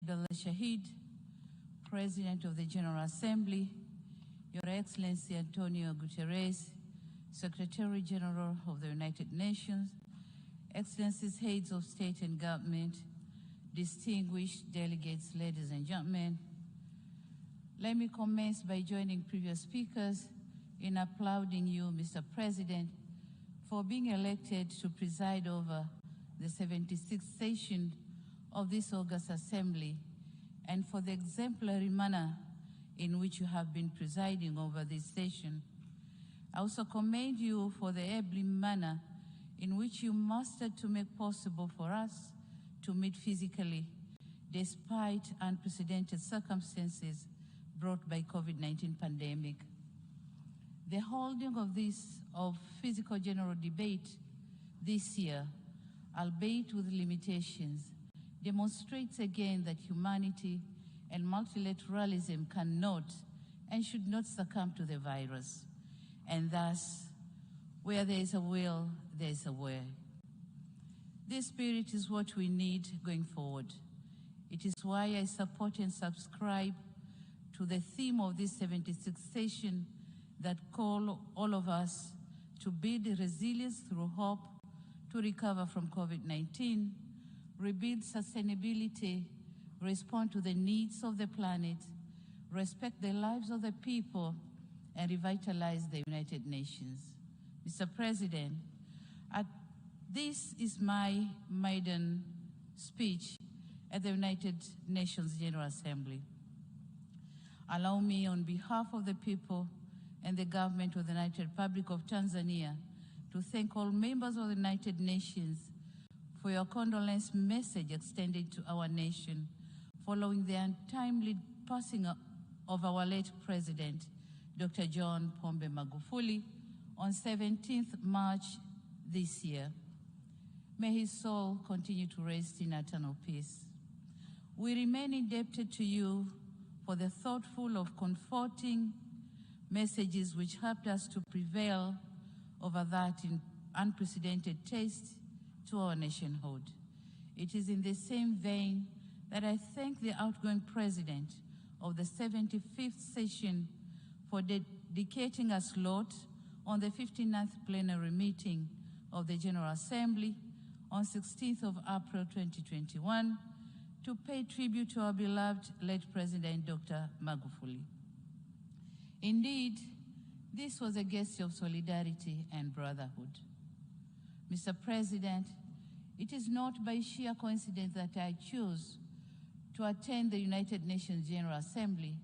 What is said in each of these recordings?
Abdullah Shahid, President of the General Assembly, Your Excellency Antonio Guterres, Secretary General of the United Nations, Excellencies, Heads of State and Government, distinguished delegates, ladies and gentlemen, let me commence by joining previous speakers in applauding you, Mr. President, for being elected to preside over the 76th session of this August Assembly and for the exemplary manner in which you have been presiding over this session. I also commend you for the able manner in which you mastered to make possible for us to meet physically despite unprecedented circumstances brought by COVID-19 pandemic. The holding of physical general debate this year, albeit with limitations, demonstrates again that humanity and multilateralism cannot and should not succumb to the virus. And thus, where there is a will, there is a way. This spirit is what we need going forward. It is why I support and subscribe to the theme of this 76th session that call all of us to build resilience through hope, to recover from COVID-19, rebuild sustainability, respond to the needs of the planet, respect the lives of the people, and revitalize the United Nations. Mr. President, this is my maiden speech at the United Nations General Assembly. Allow me, on behalf of the people and the government of the United Republic of Tanzania, to thank all members of the United Nations for your condolence message extended to our nation following the untimely passing of our late President, Dr. John Pombe Magufuli, on 17th March this year. May his soul continue to rest in eternal peace. We remain indebted to you for the thoughtful of comforting messages which helped us to prevail over that in unprecedented test to our nationhood. It is in the same vein that I thank the outgoing President of the 75th session for dedicating a slot on the 59th plenary meeting of the General Assembly on 16th of April 2021 to pay tribute to our beloved late President Dr. Magufuli. Indeed, this was a gesture of solidarity and brotherhood. Mr. President, it is not by sheer coincidence that I chose to attend the United Nations General Assembly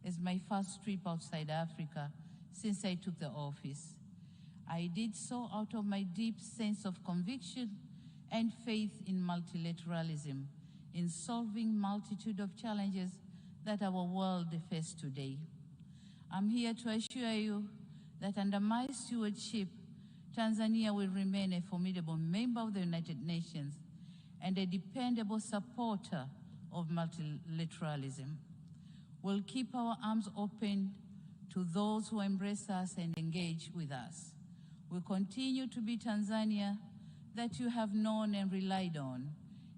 as my first trip outside Africa since I took the office. I did so out of my deep sense of conviction and faith in multilateralism, in solving multitude of challenges that our world faces today. I'm here to assure you that under my stewardship, Tanzania will remain a formidable member of the United Nations and a dependable supporter of multilateralism. We'll keep our arms open to those who embrace us and engage with us. We'll continue to be Tanzania that you have known and relied on,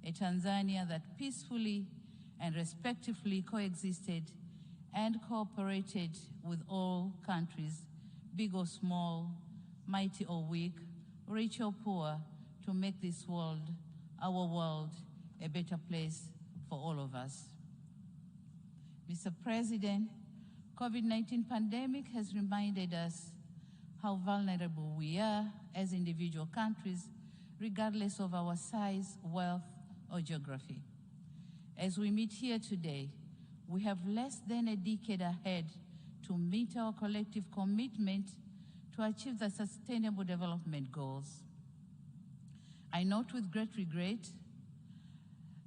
a Tanzania that peacefully and respectfully coexisted and cooperated with all countries, big or small, mighty or weak, rich or poor, to make this world, our world, a better place for all of us. Mr. President, COVID-19 pandemic has reminded us how vulnerable we are as individual countries, regardless of our size, wealth, or geography. As we meet here today, we have less than a decade ahead to meet our collective commitment to achieve the Sustainable Development Goals. I note with great regret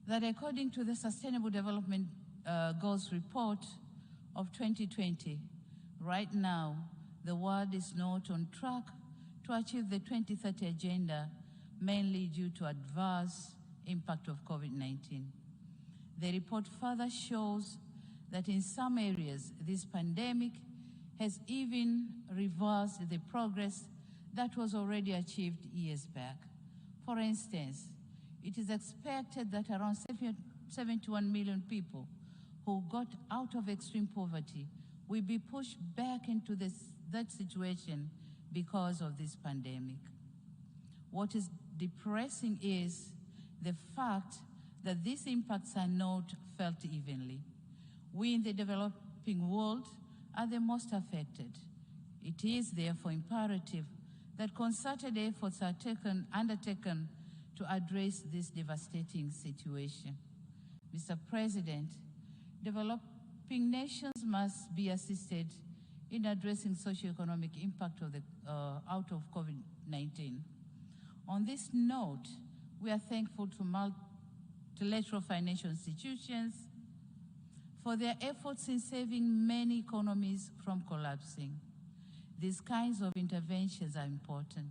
that according to the Sustainable Development Goals report of 2020, right now, the world is not on track to achieve the 2030 agenda, mainly due to adverse impact of COVID-19. The report further shows that in some areas, this pandemic has even reversed the progress that was already achieved years back. For instance, it is expected that around 71 million people who got out of extreme poverty will be pushed back into that situation because of this pandemic. What is depressing is the fact that these impacts are not felt evenly. We in the developing world are the most affected. It is therefore imperative that concerted efforts are undertaken to address this devastating situation. Mr. President, developing nations must be assisted in addressing socio-economic impact of out of COVID-19. On this note, we are thankful to multilateral financial institutions for their efforts in saving many economies from collapsing. These kinds of interventions are important.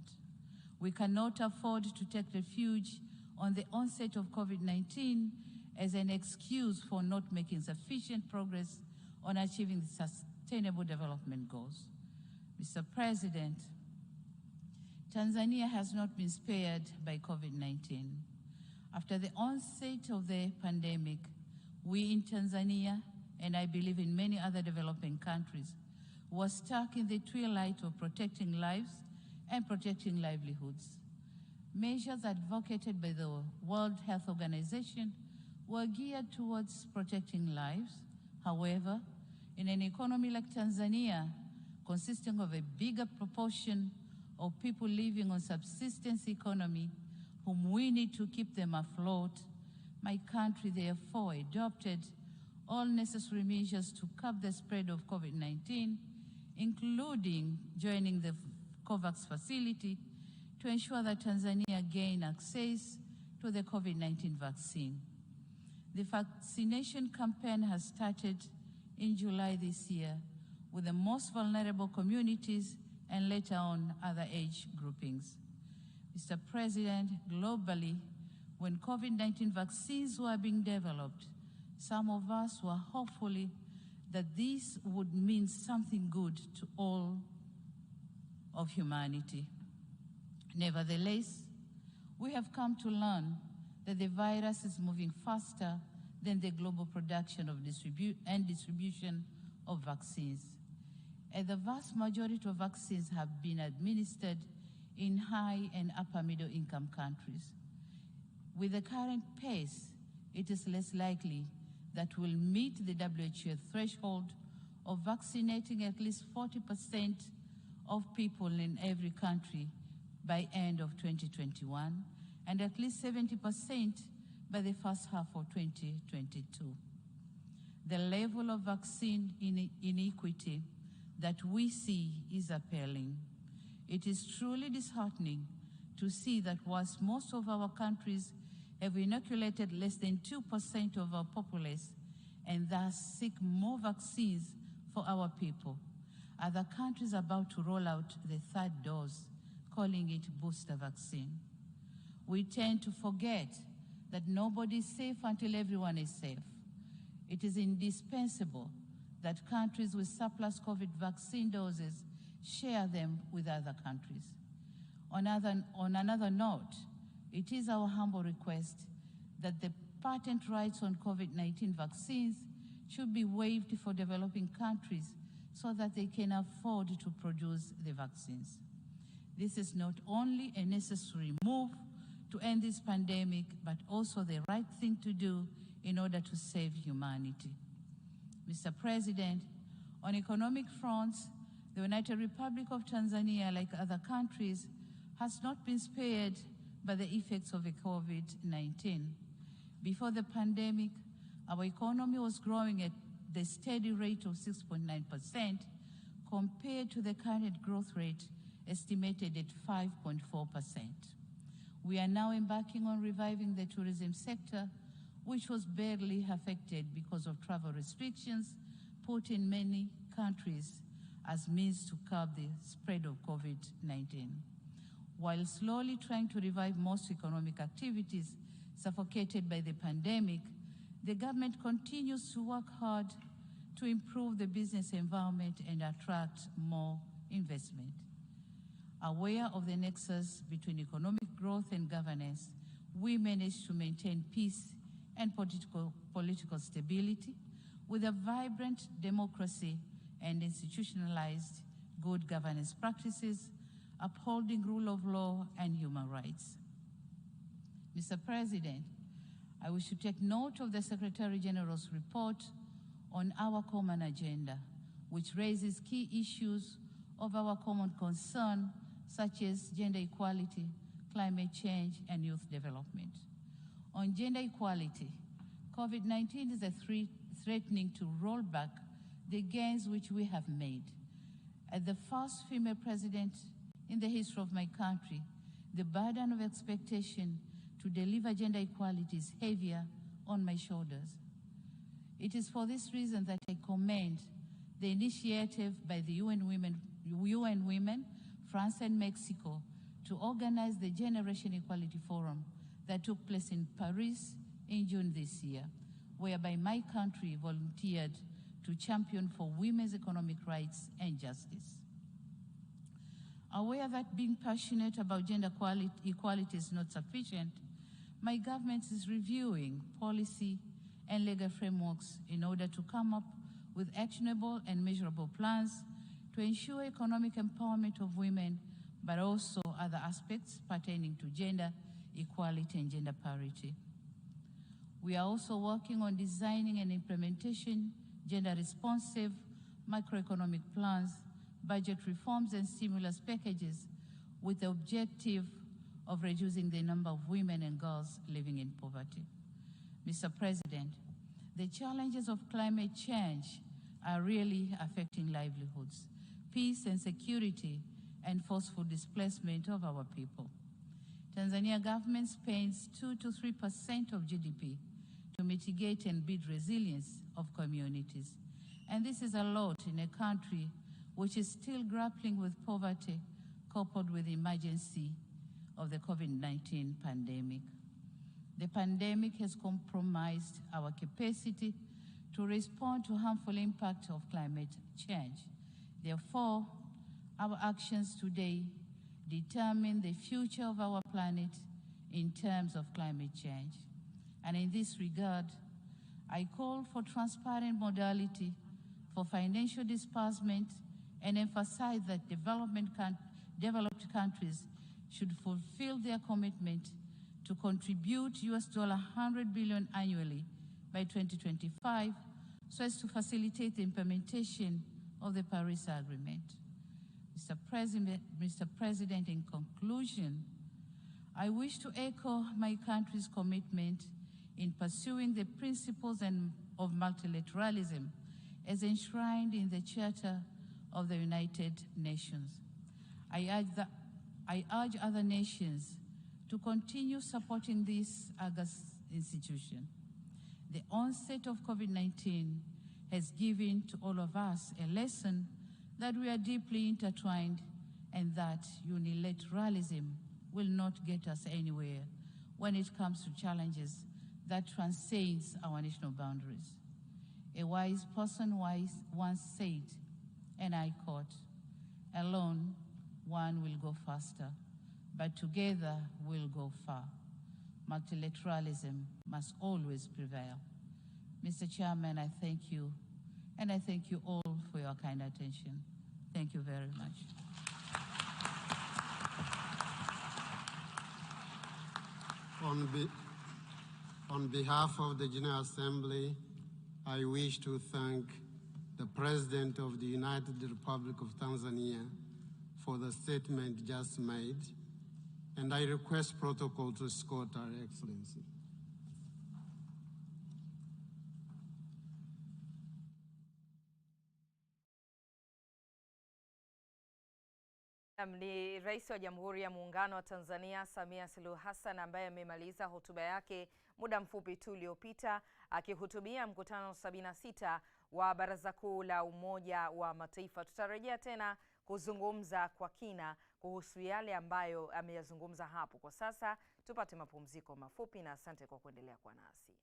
We cannot afford to take refuge on the onset of COVID-19 as an excuse for not making sufficient progress on achieving the Sustainable Development Goals. Mr. President, Tanzania has not been spared by COVID-19. After the onset of the pandemic, we in Tanzania, and I believe in many other developing countries, were stuck in the twilight of protecting lives and protecting livelihoods. Measures advocated by the World Health Organization were geared towards protecting lives. However, in an economy like Tanzania, consisting of a bigger proportion of people living on subsistence economy, whom we need to keep them afloat, my country therefore adopted all necessary measures to curb the spread of COVID-19, including joining the COVAX facility to ensure that Tanzania gained access to the COVID-19 vaccine. The vaccination campaign has started in July this year with the most vulnerable communities and later on other age groupings. Mr. President, globally, when COVID-19 vaccines were being developed, some of us were hopeful that this would mean something good to all of humanity. Nevertheless, we have come to learn that the virus is moving faster than the global production of distribution of vaccines. And the vast majority of vaccines have been administered in high and upper middle income countries. With the current pace, it is less likely that we'll meet the WHO threshold of vaccinating at least 40% of people in every country by end of 2021, and at least 70% by the first half of 2022. The level of vaccine inequity that we see is appalling. It is truly disheartening to see that whilst most of our countries have inoculated less than 2% of our populace and thus seek more vaccines for our people, other countries are about to roll out the third dose, calling it booster vaccine. We tend to forget that nobody is safe until everyone is safe. It is indispensable that countries with surplus COVID vaccine doses share them with other countries. On another note, it is our humble request that the patent rights on COVID-19 vaccines should be waived for developing countries so that they can afford to produce the vaccines. This is not only a necessary move to end this pandemic, but also the right thing to do in order to save humanity. Mr. President, on economic fronts, the United Republic of Tanzania, like other countries, has not been spared by the effects of the COVID-19. Before the pandemic, our economy was growing at the steady rate of 6.9% compared to the current growth rate estimated at 5.4%. We are now embarking on reviving the tourism sector, which was barely affected because of travel restrictions put in many countries as means to curb the spread of COVID-19. While slowly trying to revive most economic activities suffocated by the pandemic, the government continues to work hard to improve the business environment and attract more investment. Aware of the nexus between economic growth and governance, we managed to maintain peace and political political stability with a vibrant democracy and institutionalized good governance practices, upholding rule of law and human rights. Mr. President, I wish to take note of the Secretary General's report on our common agenda, which raises key issues of our common concern, such as gender equality, climate change, and youth development. On gender equality, COVID-19 is threatening to roll back the gains which we have made. As the first female president in the history of my country, the burden of expectation to deliver gender equality is heavier on my shoulders. It is for this reason that I commend the initiative by the UN Women, France and Mexico to organize the Generation Equality Forum that took place in Paris in June this year, whereby my country volunteered to champion for women's economic rights and justice. Aware that being passionate about gender equality is not sufficient, my government is reviewing policy and legal frameworks in order to come up with actionable and measurable plans to ensure economic empowerment of women, but also other aspects pertaining to gender equality and gender parity. We are also working on designing and implementation gender-responsive macroeconomic plans, budget reforms, and stimulus packages with the objective of reducing the number of women and girls living in poverty. Mr. President, the challenges of climate change are really affecting livelihoods, peace and security, and forceful displacement of our people. Tanzania government spends 2 to 3% of GDP to mitigate and build resilience of communities. And this is a lot in a country which is still grappling with poverty coupled with the emergency of the COVID-19 pandemic. The pandemic has compromised our capacity to respond to harmful impact of climate change. Therefore, our actions today determine the future of our planet in terms of climate change. And in this regard, I call for transparent modality for financial disbursement and emphasize that developed countries should fulfill their commitment to contribute $100 billion annually by 2025 so as to facilitate the implementation of the Paris Agreement. Mr. President, in conclusion, I wish to echo my country's commitment in pursuing the principles of multilateralism as enshrined in the Charter of the United Nations. I urge other nations to continue supporting this august institution. The onset of COVID-19 has given to all of us a lesson that we are deeply intertwined and that unilateralism will not get us anywhere when it comes to challenges that transcends our national boundaries. A wise person once said, and I quote, "Alone, one will go faster, but together we'll go far. Multilateralism must always prevail." Mr. Chairman, I thank you, and I thank you all for your kind attention. Thank you very much. On behalf of the General Assembly, I wish to thank the President of the United Republic of Tanzania for the statement just made, and I request protocol to escort Her Excellency. Ni Rais wa Jamhuri ya Muungano wa Tanzania Samia Suluhu Hassan ambaye amemaliza hotuba yake muda mfupi tu uliopita akihutubia mkutano 76 wa Baraza Kuu la Umoja wa Mataifa. Tutarejea tena kuzungumza kwa kina kuhusu yale ambayo ameyazungumza hapo. Kwa sasa tupate mapumziko mafupi na asante kwa kuendelea kwa nasi.